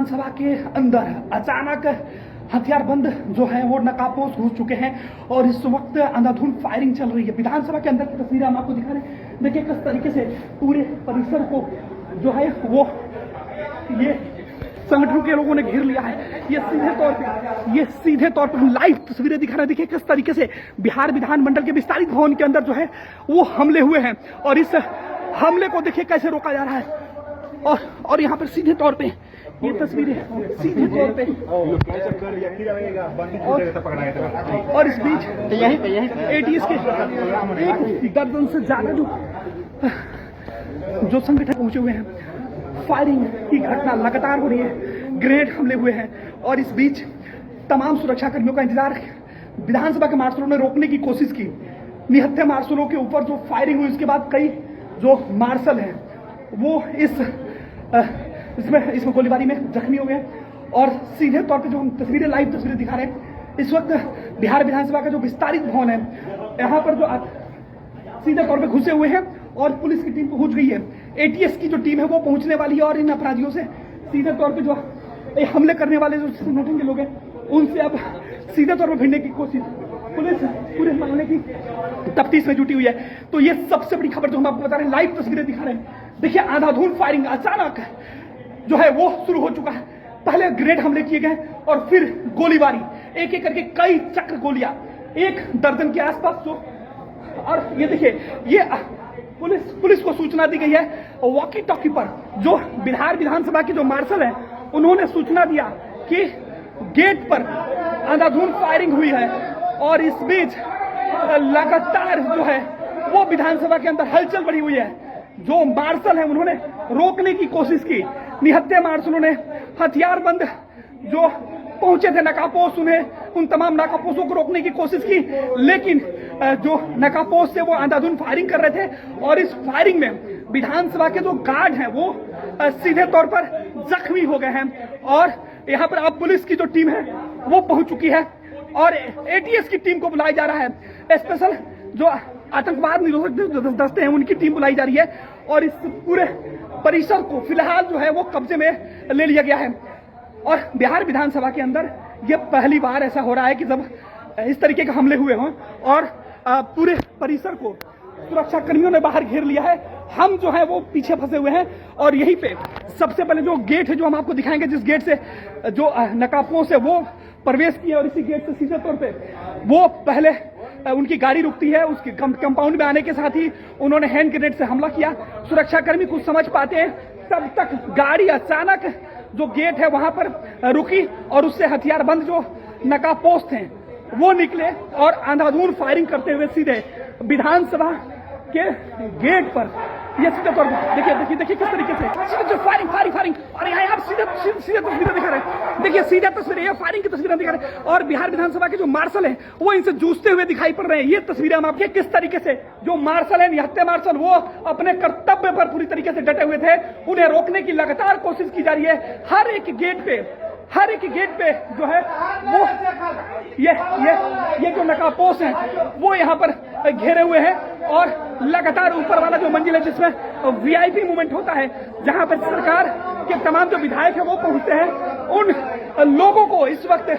विधानसभा के अंदर अचानक हथियारबंद जो है वो नकाबपोश घुस चुके हैं और इस वक्त अंधाधुंध फायरिंग चल रही है। विधानसभा के अंदर की तस्वीरें हम आपको दिखा रहे हैं। देखिए किस तरीके से पूरे परिसर को जो है वो ये संगठनों के लोगों ने घेर लिया है। ये सीधे तौर पर लाइव तस्वीरें दिखा रहे हैं। देखिए किस तरीके से बिहार विधानमंडल के विस्तारित भवन के अंदर जो है वो हमले हुए हैं और इस हमले को देखिए कैसे रोका जा रहा है। और यहाँ पर सीधे तौर पे ये तस्वीरें सीधे तौर पे और इस बीच एटीएस के एक दर्जन से ज्यादा जो संगठन पहुंचे हुए हैं। फायरिंग की घटना लगातार हो रही है, ग्रेनेड हमले हुए हैं और इस बीच तमाम सुरक्षा कर्मियों का इंतजार विधानसभा के मार्शलों ने रोकने की कोशिश की। निहत्थे मार्शलों के ऊपर जो फायरिंग हुई उसके बाद कई जो मार्शल हैं वो इसमें गोलीबारी में जख्मी हो गए और सीधे तौर पे जो हम तस्वीरें लाइव तस्वीरें दिखा रहे हैं इस वक्त बिहार विधानसभा का जो विस्तारित भवन है यहाँ पर जो सीधे तौर पे घुसे हुए हैं और पुलिस की टीम पहुंच गई है। एटीएस की जो टीम है वो पहुंचने वाली है और इन अपराधियों से सीधे तौर पे जो हमले करने वाले जो संगठन के लोग हैं उनसे अब सीधे तौर पर भिड़ने की कोशिश पुलिस पूरे मामले की तफ्तीश में जुटी हुई है। तो ये सबसे बड़ी खबर जो हम आपको बता रहे हैं, लाइव तस्वीरें दिखा रहे हैं। देखिए आंधाधुंध फायरिंग अचानक जो है वो शुरू हो चुका है। पहले ग्रेनेड हमले किए गए और फिर गोलीबारी, एक एक करके कई चक्र गोलियां, एक दर्जन के आसपास जो। और ये देखिए ये पुलिस को सूचना दी गई है वॉकी टॉकी पर। जो बिहार विधानसभा के जो मार्शल हैं उन्होंने सूचना दिया कि गेट पर अंधाधुंध फायरिंग हुई है और इस बीच लगातार जो है वो विधानसभा के अंदर हलचल बढ़ी हुई है। जो मार्शल हैं उन्होंने रोकने की कोशिश की। निहत्थे मार्शलों ने हथियारबंद जो पहुंचे थे नकाबपोश उन तमाम नकाबपोशों को रोकने की कोशिश की, लेकिन जो नकाबपोश से वो अंधाधुंध फायरिंग कर रहे थे और इस फायरिंग में विधानसभा के जो गार्ड हैं वो सीधे तौर पर जख्मी हो गए हैं और यहाँ पर अब पुलिस की जो टीम है वो पहुंच चुकी है और एटीएस की टीम को बुलाया जा रहा है। स्पेशल जो आतंकवाद निरोधक दस्ते हैं उनकी टीम बुलाई जा रही है और इस पूरे परिसर को फिलहाल जो है वो कब्जे में ले लिया गया है। और बिहार विधानसभा के अंदर ये पहली बार ऐसा हो रहा है कि जब इस तरीके के हमले हुए हों और पूरे परिसर को सुरक्षा कर्मियों ने बाहर घेर लिया है। हम जो है वो पीछे फंसे हुए हैं और यहीं पे सबसे पहले जो गेट है जो हम आपको दिखाएंगे, जिस गेट से जो नकाबपोश है वो प्रवेश किया और इसी गेट से सीधे तौर पे वो पहले उनकी गाड़ी रुकती है। उसके कंपाउंड में आने के साथ ही उन्होंने हैंड ग्रेनेड से हमला किया। सुरक्षा कर्मी कुछ समझ पाते हैं तब तक गाड़ी अचानक जो गेट है वहां पर रुकी और उससे हथियारबंद जो नकाबपोश थे वो निकले और अंधाधुंध फायरिंग करते हुए सीधे विधानसभा के गेट पर ये सीधे तौर पर देखिए किस तरीके से सीधे जो फायरिंग और यहाँ आप सीधे तस्वीरें दिखा रहे हैं। देखिए सीधे तस्वीरें, ये फायरिंग की तस्वीरें दिखा रहे हैं और बिहार विधानसभा के जो मार्शल हैं वो इनसे जूझते हुए दिखाई पड़ रहे हैं। ये तस्वीरें हम आपके किस तरीके से जो मार्शल हैं, निहत्थे मार्शल, वो अपने कर्तव्य पर पूरी तरीके से डटे हुए थे। उन्हें रोकने की लगातार कोशिश की जा रही है। हर एक गेट पे जो है वो ये जो नकाबपोश हैं वो यहाँ पर घेरे हुए हैं और लगातार ऊपर वाला जो मंजिल है जिसमें वीआईपी मूवमेंट होता है, जहां पर सरकार के तमाम जो विधायक है वो पहुंचते हैं, उन लोगों को इस वक्त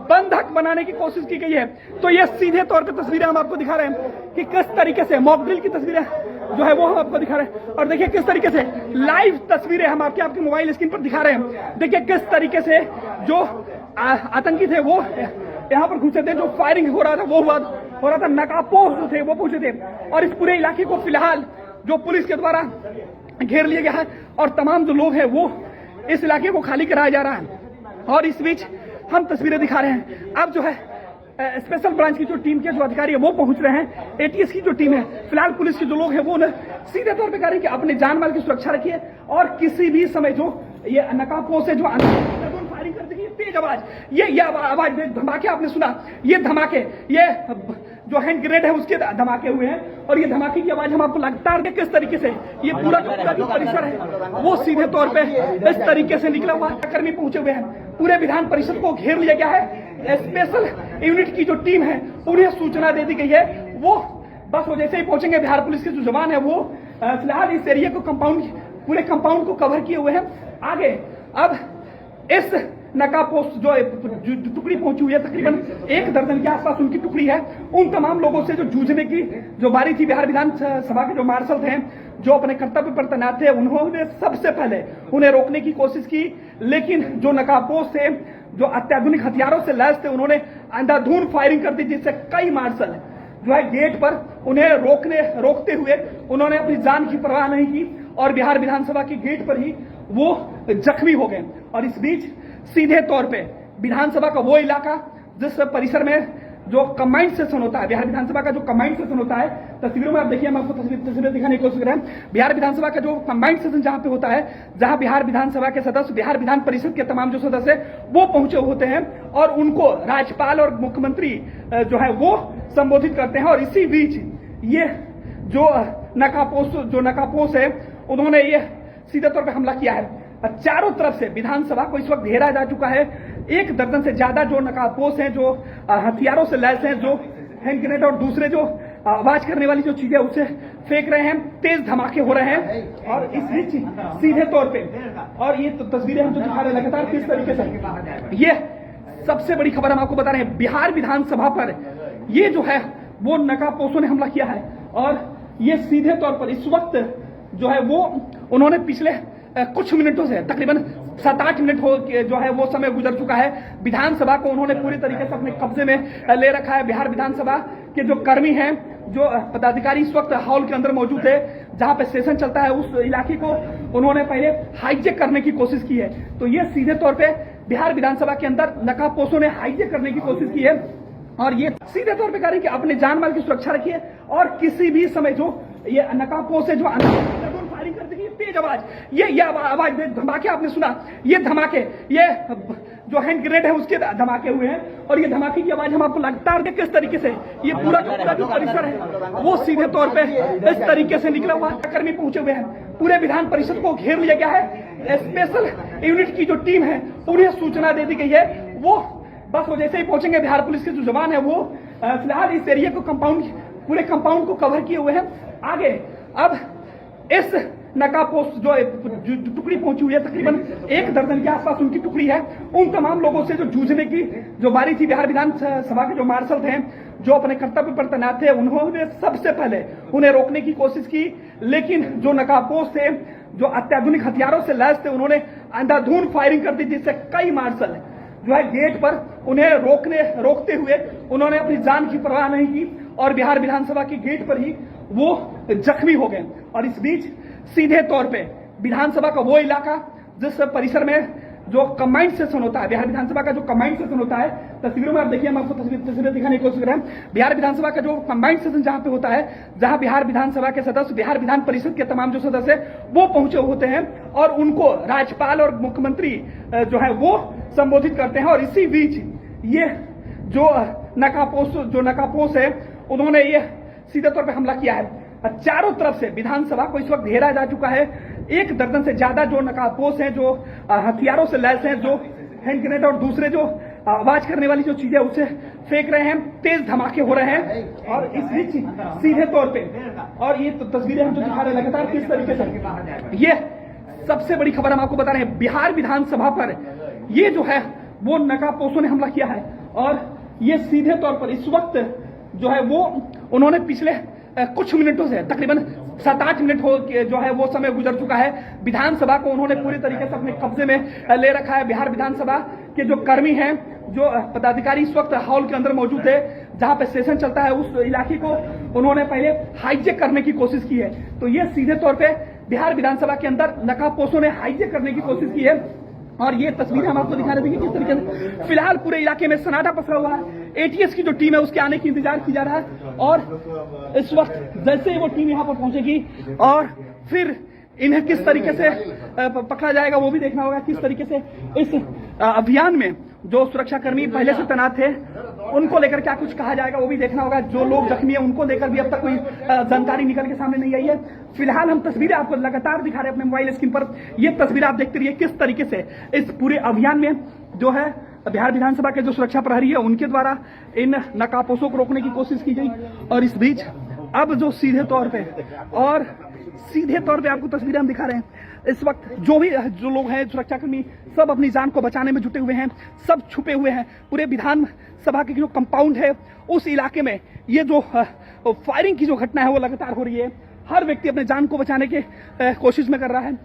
बंधक बनाने की कोशिश की गई है। तो ये सीधे तौर पर तस्वीरें हम आपको दिखा रहे हैं कि किस तरीके से मॉक ड्रिल की तस्वीरें जो है वो हम आपको दिखा रहे हैं और देखिए किस तरीके से लाइव तस्वीरें हम आपके मोबाइल स्क्रीन पर दिखा रहे हैं। देखिए किस तरीके से जो आतंकी थे वो यहाँ पर घुसे थे, जो फायरिंग हो रहा था नकाबपोश जो थे वो पहुंचे थे और इस पूरे इलाके को फिलहाल जो पुलिस के द्वारा घेर लिया गया है और तमाम जो लोग हैं वो इस इलाके को खाली कराया जा रहा है। और इस बीच हम तस्वीरें दिखा रहे हैं। अब जो है स्पेशल ब्रांच की जो टीम के जो अधिकारी है वो पहुंच रहे हैं। एटीएस की जो टीम है, फिलहाल पुलिस के जो लोग हैं वो सीधे तौर पे कह रहे हैं कि अपने जान माल की सुरक्षा रखिए और किसी भी समय जो ये नकाबपोश से जो फायरिंग करते हैं, तेज आवाज, ये आवाज धमाके आपने सुना, ये धमाके, ये जो हैंड ग्रेनेड है उसके धमाके हुए हैं और ये धमाके की आवाज हम आपको लगातार किस तरीके से ये पूरा जो परिसर है वो सीधे तौर पे इस तरीके से निकला हुआ कर्मी पहुंचे हुए हैं। पूरे विधान परिषद को घेर लिया गया है। स्पेशल यूनिट की जो टीम है उन्हें सूचना दे दी गई है। वो बस वो जैसे ही पहुंचेंगे, बिहार पुलिस के जो जवान है वो फिलहाल इस एरिया को पूरे कंपाउंड को कवर किए हुए हैं। आगे अब इस नकाबपोश जो टुकड़ी पहुंची हुई है, तकरीबन 1 दर्जन के आसपास उनकी टुकड़ी है, उन तमाम लोगों से जो जूझने की जो बारी थी, बिहार विधानसभा के जो मार्शल थे, जो अपने कर्तव्य पर तैनात थे, उन्होंने सबसे पहले उन्हें रोकने की कोशिश की, लेकिन जो नकाबपोश थे, जो अत्याधुनिक हथियारों से लैस थे, उन्होंने अंधाधुंध फायरिंग कर दी, जिससे कई मार्शल जो है गेट पर उन्हें रोकते हुए उन्होंने अपनी जान की परवाह नहीं की और बिहार विधानसभा के गेट पर ही वो जख्मी हो गए। और इस बीच सीधे तौर पे विधानसभा का वो इलाका जिस परिसर में जो कंबाइंड सेशन होता है, बिहार विधानसभा का जो कंबाइंड सेशन होता है, तस्वीरों में आप देखिए, हम आपको तस्वीरें दिखाने की कोशिश कर रहे हैं। बिहार विधानसभा का जो कंबाइंड सेशन जहां पे होता है, जहां बिहार विधानसभा के सदस्य, बिहार विधान परिषद के तमाम जो सदस्य वो पहुंचे होते हैं और उनको राज्यपाल और मुख्यमंत्री जो है वो संबोधित करते हैं। और इसी बीच ये जो नकाबपोश है, उन्होंने ये सीधे तौर पर हमला किया है। चारों तरफ से विधानसभा को इस वक्त घेरा जा चुका है। 1 दर्जन से ज्यादा जो नकाबपोश हैं, जो हथियारों से लैस हैं, जो हैंड ग्रेनेड और दूसरे जो आवाज करने वाली जो चीजें उसे फेंक रहे हैं, तेज धमाके हो रहे हैं। और इस बीच सीधे तौर पे, और ये तो तस्वीरें हम जो दिखा रहे हैं लगातार किस तरीके से, ये सबसे बड़ी खबर हम आपको बता रहे हैं, बिहार विधानसभा पर ये जो है वो नकाबपोशों ने हमला किया है। और ये सीधे तौर पर इस वक्त जो है वो उन्होंने पिछले कुछ मिनटों से, तकरीबन 7-8 मिनट हो जो है वो समय गुजर चुका है, विधानसभा को उन्होंने पूरी तरीके से अपने कब्जे में ले रखा है। बिहार विधानसभा के जो कर्मी हैं, जो पदाधिकारी इस वक्त हॉल के अंदर मौजूद है, जहां पे सेशन चलता है, उस इलाके को उन्होंने पहले हाईजेक करने की कोशिश की है। तो ये सीधे तौर पे बिहार विधानसभा के अंदर नकाबपोशों ने हाईजेक करने की कोशिश की है और ये सीधे तौर पे कह रहे हैं कि अपने जान माल की सुरक्षा रखिए और किसी भी समय जो ये नकाबपोश है जो फायरिंग करते हैं, तेज आवाज, ये आवाज धमाके आपने सुना, ये धमाके, ये जो हैंड ग्रेनेड है उसके धमाके हुए हैं और ये धमाके की आवाज हम आपको लगातार देख किस तरीके से ये पूरा जो परिसर है वो सीधे तौर पे इस तरीके से निकला हुआ है। कर्मी पहुंचे हुए हैं, पूरे विधान परिषद को घेर लिया गया है। स्पेशल यूनिट की जो टीम है उन्हें सूचना दे दी गई है, वो बस वो जैसे ही पहुंचेंगे, बिहार पुलिस के जो जवान है वो फिलहाल इस एरिया को पूरे कंपाउंड को कवर किए हुए हैं। आगे अब इस नकाबपोश जो टुकड़ी पहुंची हुई है, तकरीबन 1 दर्जन के आसपास उनकी टुकड़ी है, उन तमाम लोगों से जो जूझने की जो बारी थी, बिहार विधानसभा के जो मार्शल थे, जो अपने कर्तव्य पर तैनात थे, उन्होंने सबसे पहले उन्हें रोकने की कोशिश की, लेकिन जो नकाबपोश थे, जो अत्याधुनिक हथियारों से लैस थे, उन्होंने अंधाधुंध फायरिंग कर दी, जिससे कई मार्शल जो है गेट पर उन्हें रोकते हुए उन्होंने अपनी जान की परवाह नहीं की और बिहार विधानसभा के गेट पर ही वो जख्मी हो गए। और इस बीच सीधे तौर पे विधानसभा का वो इलाका जिस परिसर में जो कंबाइंड सेशन होता है, बिहार विधानसभा का जो कंबाइंड सेशन होता है, तस्वीरों में आप देखिए, हम आपको तस्वीरें दिखाने की कोशिश कर रहे हैं। बिहार विधानसभा का जो कंबाइंड सेशन जहां पे होता है, जहां बिहार विधानसभा के सदस्य, बिहार विधान परिषद के तमाम जो सदस्य वो पहुंचे होते हैं और उनको राज्यपाल और मुख्यमंत्री जो है वो संबोधित करते हैं। और इसी बीच ये जो नकाबपोश है, उन्होंने ये सीधे तौर पर हमला किया है। चारों तरफ से विधानसभा को इस वक्त घेरा जा चुका है। 1 दर्जन से ज्यादा जो नकाबपोश हैं, जो हथियारों से लैस हैं, जो हैंड ग्रेनेड और दूसरे जो आवाज करने वाली जो चीजें उसे फेंक रहे हैं, तेज धमाके हो रहे हैं। और इस बीच सीधे तौर पे, और ये तो तस्वीरें हम जो दिखा रहे हैं लगातार किस तरीके से, ये सबसे बड़ी खबर हम आपको बता रहे हैं, बिहार विधानसभा पर ये जो है वो नकाबपोशों ने हमला किया है। और ये सीधे तौर पर इस वक्त जो है वो उन्होंने पिछले कुछ मिनटों से, तकरीबन 7-8 मिनट हो जो है वो समय गुजर चुका है, विधानसभा को उन्होंने पूरी तरीके से अपने कब्जे में ले रखा है। बिहार विधानसभा के जो कर्मी हैं, जो पदाधिकारी इस वक्त हॉल के अंदर मौजूद है, जहां पे सेशन चलता है, उस इलाके को उन्होंने पहले हाईजेक करने की कोशिश की है। तो ये सीधे तौर पे बिहार विधानसभा के अंदर नकाबपोशों ने हाईजेक करने की कोशिश की है। और ये तस्वीरें हम आपको दिखा रहे थे किस तरीके से फिलहाल पूरे इलाके में सन्नाटा पसरा हुआ है। एटीएस की जो टीम है उसके आने की इंतजार की जा रहा है और इस वक्त जैसे ही वो टीम यहाँ पर पहुंचेगी और फिर इन्हें किस तरीके से पकड़ा जाएगा वो भी देखना होगा। किस तरीके से इस अभियान में जो सुरक्षाकर्मी पहले से तैनात थे उनको लेकर क्या कुछ कहा जाएगा वो भी देखना होगा। जो लोग जख्मी है उनको लेकर भी अब तक कोई जानकारी निकल के सामने नहीं आई है। फिलहाल हम तस्वीरें आपको लगातार दिखा रहे हैं अपने मोबाइल स्क्रीन पर। ये तस्वीरें आप देखते रहिए किस तरीके से इस पूरे अभियान में जो है बिहार विधानसभा के जो सुरक्षा प्रहरी है उनके द्वारा इन नकाबपोशों को रोकने की कोशिश की गई। और इस बीच अब जो सीधे तौर पे और सीधे तौर पे आपको तस्वीरें हम दिखा रहे हैं। इस वक्त जो लोग हैं सुरक्षाकर्मी सब अपनी जान को बचाने में जुटे हुए हैं, सब छुपे हुए हैं। पूरे विधान सभा के जो कंपाउंड है उस इलाके में ये जो फायरिंग की जो घटना है वो लगातार हो रही है। हर व्यक्ति अपने जान को बचाने के कोशिश में कर रहा है।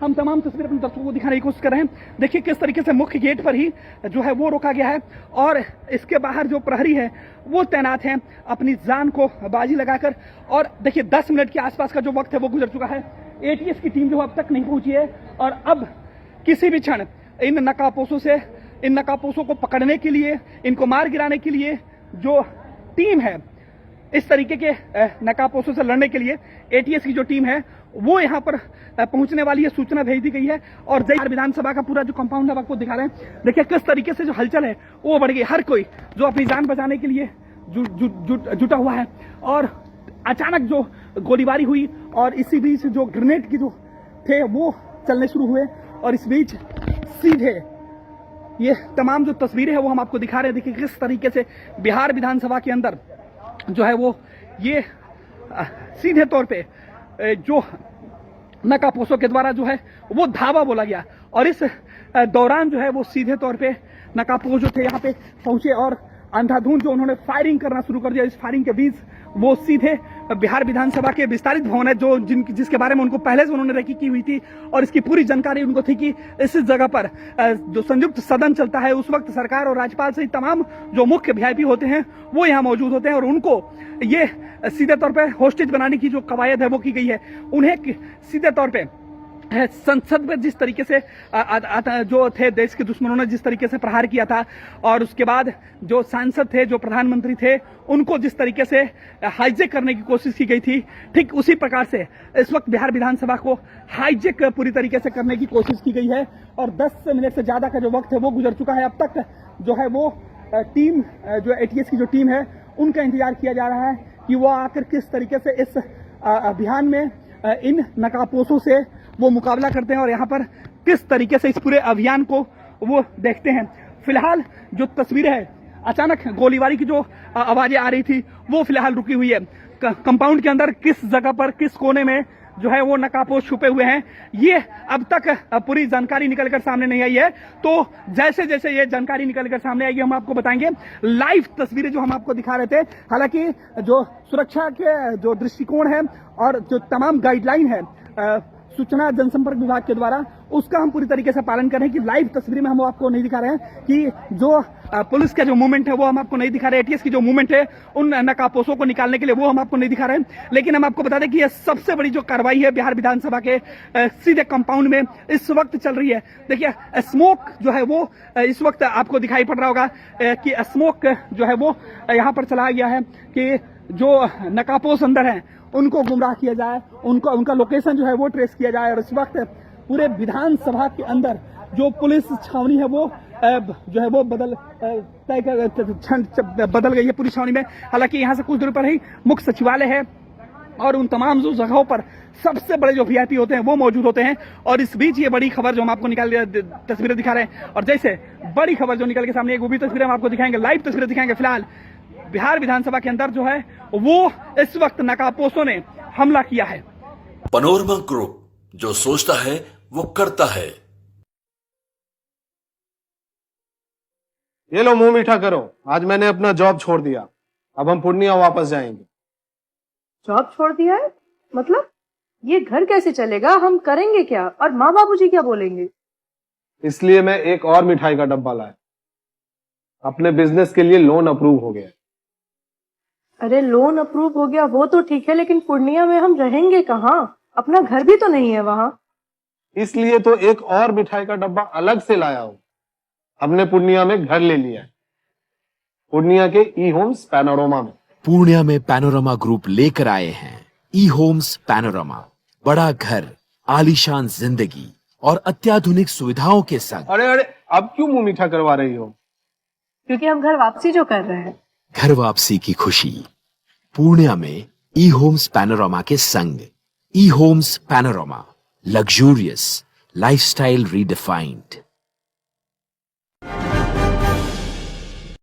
हम तमाम तस्वीरें अपने दर्शकों को दिखाने की कोशिश कर रहे हैं। देखिए किस तरीके से मुख्य गेट पर ही जो है वो रोका गया है और इसके बाहर जो प्रहरी है वो तैनात हैं अपनी जान को बाजी लगाकर। और देखिए 10 मिनट के आसपास का जो वक्त है वो गुजर चुका है। एटीएस की टीम जो अब तक नहीं पहुंची है और अब किसी भी क्षण इन नकाबपोशों को पकड़ने के लिए, इनको मार गिराने के लिए जो टीम है, इस तरीके के नकाबपोशों से लड़ने के लिए एटीएस की जो टीम है वो यहाँ पर पहुंचने वाली है। सूचना भेज दी गई है और बिहार विधानसभा का पूरा जो कंपाउंड है आपको दिखा रहे हैं। देखिए किस तरीके से जो हलचल है वो बढ़ गई। हर कोई जो अपनी जान बचाने के लिए जुटा हुआ है और अचानक जो गोलीबारी हुई और इसी बीच जो ग्रेनेड की जो थे वो चलने शुरू हुए और इस बीच सीधे ये तमाम जो तस्वीरें हैं वो हम आपको दिखा रहे हैं। देखिए किस तरीके से बिहार विधानसभा के अंदर जो है वो ये सीधे तौर पे जो नकाबपोशों के द्वारा जो है वो धावा बोला गया और इस दौरान जो है वो सीधे तौर पे नकाबपोश जो थे यहाँ पे पहुंचे और अंधाधुंध जो उन्होंने फायरिंग करना शुरू कर दिया। इस फायरिंग के बीच वो सीधे बिहार विधानसभा के विस्तारित भवन है जिसके बारे में उनको पहले से उन्होंने रेकी की हुई थी और इसकी पूरी जानकारी उनको थी कि इस जगह पर जो संयुक्त सदन चलता है उस वक्त सरकार और राज्यपाल सहित तमाम जो मुख्य वीआईपी होते हैं वो यहाँ मौजूद होते हैं और उनको ये सीधे तौर पर होस्टेज बनाने की जो कवायद है वो की गई है। उन्हें सीधे तौर पर संसद में जिस तरीके से जो थे देश के दुश्मनों ने जिस तरीके से प्रहार किया था और उसके बाद जो सांसद थे, जो प्रधानमंत्री थे, उनको जिस तरीके से हाईजेक करने की कोशिश की गई थी, ठीक उसी प्रकार से इस वक्त बिहार विधानसभा को हाईजेक पूरी तरीके से करने की कोशिश की गई है और 10 मिनट से ज्यादा का जो वक्त है वो गुजर चुका है। अब तक जो है वो टीम जो एटीएस की जो टीम है उनका इंतजार किया जा रहा है कि वो आकर किस तरीके से इस अभियान में इन नकाबपोशों से वो मुकाबला करते हैं और यहाँ पर किस तरीके से इस पूरे अभियान को वो देखते हैं। फिलहाल जो तस्वीरें है अचानक गोलीबारी की जो आवाजें आ रही थी वो फिलहाल रुकी हुई है। कंपाउंड के अंदर किस जगह पर किस कोने में जो है वो नकाबपोश छुपे हुए हैं ये अब तक पूरी जानकारी निकलकर सामने नहीं आई है। तो जैसे जैसे ये जानकारी निकलकर सामने आएगी हम आपको बताएंगे। लाइव तस्वीरें जो हम आपको दिखा रहे थे, हालांकि जो सुरक्षा के जो दृष्टिकोण है और जो तमाम गाइडलाइन है सूचना जनसंपर्क विभाग के द्वारा उसका हम पूरी तरीके से पालन कर रहे हैं कि लाइव तस्वीर में हम आपको नहीं दिखा रहे हैं कि जो पुलिस का जो मूवमेंट है वो हम आपको नहीं दिखा रहे हैं। एटीएस की जो मूवमेंट है उन नकाबपोशों को निकालने के लिए वो हम आपको नहीं दिखा रहे हैं। लेकिन हम आपको बता दें कि यह सबसे बड़ी जो कार्रवाई है बिहार विधानसभा के सीधे कंपाउंड में इस वक्त चल रही है। देखिए स्मोक जो है वो इस वक्त आपको दिखाई पड़ रहा होगा कि स्मोक जो है वो यहाँ पर चलाया गया है कि जो नकाबपोश अंदर है उनको गुमराह किया जाए, उनका लोकेशन जो है वो ट्रेस किया जाए। और इस वक्त पूरे विधानसभा के अंदर जो पुलिस छावनी है वो जो है वो बदल गई है पूरी छावनी में। हालांकि यहाँ से कुछ दूर पर ही मुख्य सचिवालय है और उन तमाम जो जगहों पर सबसे बड़े जो वीआईपी होते हैं वो मौजूद होते हैं। और इस बीच ये बड़ी खबर जो हम आपको तस्वीरें दिखा रहे हैं और जैसे बड़ी खबर जो निकल के सामने एक वो भी तस्वीरें हम आपको दिखाएंगे, लाइव तस्वीरें दिखाएंगे। फिलहाल बिहार विधानसभा के अंदर जो है वो इस वक्त नकाबपोशों ने हमला किया है। पैनोरमा ग्रुप, जो सोचता है वो करता है। ये लो मुंह मीठा करो, आज मैंने अपना जॉब छोड़ दिया, अब हम पूर्णिया वापस जाएंगे। जॉब छोड़ दिया है? मतलब ये घर कैसे चलेगा? हम करेंगे क्या और माँ बाबूजी क्या बोलेंगे? इसलिए मैं एक और मिठाई का डब्बा लाया। अपने बिजनेस के लिए लोन अप्रूव हो गया। अरे लोन अप्रूव हो गया वो तो ठीक है, लेकिन पूर्णिया में हम रहेंगे कहाँ? अपना घर भी तो नहीं है वहाँ। इसलिए तो एक और मिठाई का डब्बा अलग से लाया हूँ। हमने पूर्णिया में घर ले लिया है, पूर्णिया के ई होम्स पैनोरमा में। पूर्णिया में पैनोरमा ग्रुप लेकर आए हैं ई होम्स पैनोरमा। बड़ा घर, आलीशान जिंदगी और अत्याधुनिक सुविधाओं के संग। अरे अब क्यों मुंह मीठा करवा रही हो? क्योंकि हम घर वापसी जो कर रहे हैं। घर वापसी की खुशी पूर्णिया में ई होम्स पैनोरमा के संग। ई homes panorama, luxurious lifestyle redefined.